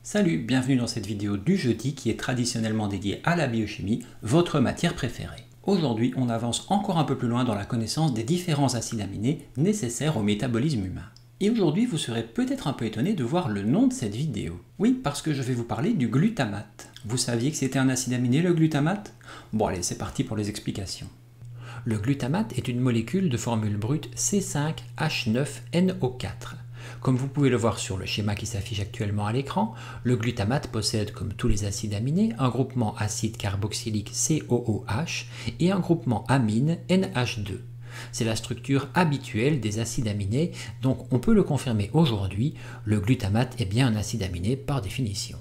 Salut, bienvenue dans cette vidéo du jeudi qui est traditionnellement dédiée à la biochimie, votre matière préférée. Aujourd'hui, on avance encore un peu plus loin dans la connaissance des différents acides aminés nécessaires au métabolisme humain. Et aujourd'hui, vous serez peut-être un peu étonné de voir le nom de cette vidéo. Oui, parce que je vais vous parler du glutamate. Vous saviez que c'était un acide aminé, le glutamate? Bon allez, c'est parti pour les explications. Le glutamate est une molécule de formule brute C5H9NO4. Comme vous pouvez le voir sur le schéma qui s'affiche actuellement à l'écran, le glutamate possède, comme tous les acides aminés, un groupement acide carboxylique COOH et un groupement amine NH2. C'est la structure habituelle des acides aminés, donc on peut le confirmer aujourd'hui, le glutamate est bien un acide aminé par définition.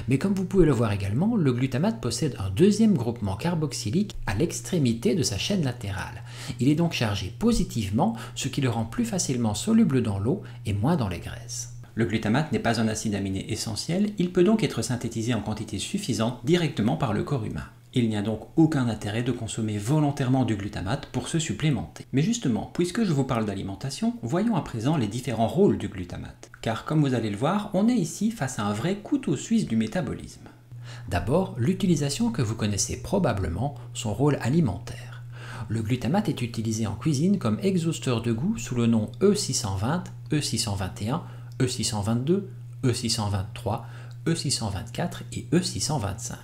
Mais comme vous pouvez le voir également, le glutamate possède un deuxième groupement carboxylique à l'extrémité de sa chaîne latérale. Il est donc chargé positivement, ce qui le rend plus facilement soluble dans l'eau et moins dans les graisses. Le glutamate n'est pas un acide aminé essentiel, il peut donc être synthétisé en quantité suffisante directement par le corps humain. Il n'y a donc aucun intérêt de consommer volontairement du glutamate pour se supplémenter. Mais justement, puisque je vous parle d'alimentation, voyons à présent les différents rôles du glutamate. Car comme vous allez le voir, on est ici face à un vrai couteau suisse du métabolisme. D'abord, l'utilisation que vous connaissez probablement, son rôle alimentaire. Le glutamate est utilisé en cuisine comme exhausteur de goût sous le nom E620, E621, E622, E623, E624 et E625.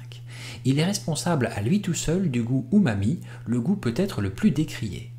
Il est responsable à lui tout seul du goût umami, le goût peut-être le plus décrié.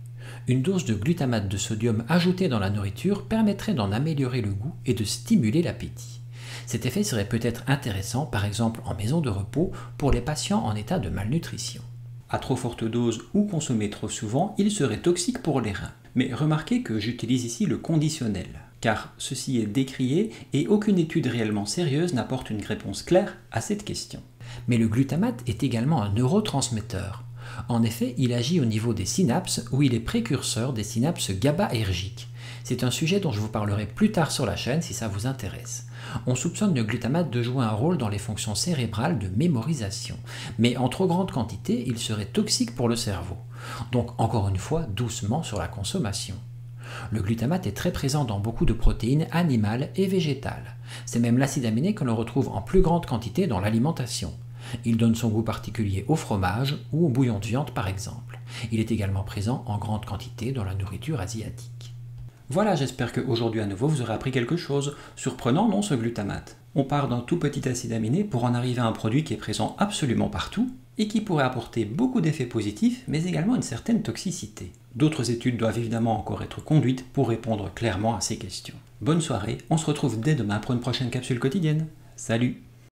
Une dose de glutamate de sodium ajoutée dans la nourriture permettrait d'en améliorer le goût et de stimuler l'appétit. Cet effet serait peut-être intéressant par exemple en maison de repos pour les patients en état de malnutrition. À trop forte dose ou consommé trop souvent, il serait toxique pour les reins. Mais remarquez que j'utilise ici le conditionnel, car ceci est décrié et aucune étude réellement sérieuse n'apporte une réponse claire à cette question. Mais le glutamate est également un neurotransmetteur. En effet, il agit au niveau des synapses où il est précurseur des synapses GABAergiques. C'est un sujet dont je vous parlerai plus tard sur la chaîne si ça vous intéresse. On soupçonne le glutamate de jouer un rôle dans les fonctions cérébrales de mémorisation, mais en trop grande quantité, il serait toxique pour le cerveau. Donc encore une fois, doucement sur la consommation. Le glutamate est très présent dans beaucoup de protéines animales et végétales. C'est même l'acide aminé que l'on retrouve en plus grande quantité dans l'alimentation. Il donne son goût particulier au fromage ou au bouillon de viande par exemple. Il est également présent en grande quantité dans la nourriture asiatique. Voilà, j'espère qu'aujourd'hui à nouveau vous aurez appris quelque chose. Surprenant, non, ce glutamate? On part d'un tout petit acide aminé pour en arriver à un produit qui est présent absolument partout et qui pourrait apporter beaucoup d'effets positifs, mais également une certaine toxicité. D'autres études doivent évidemment encore être conduites pour répondre clairement à ces questions. Bonne soirée, on se retrouve dès demain pour une prochaine capsule quotidienne. Salut!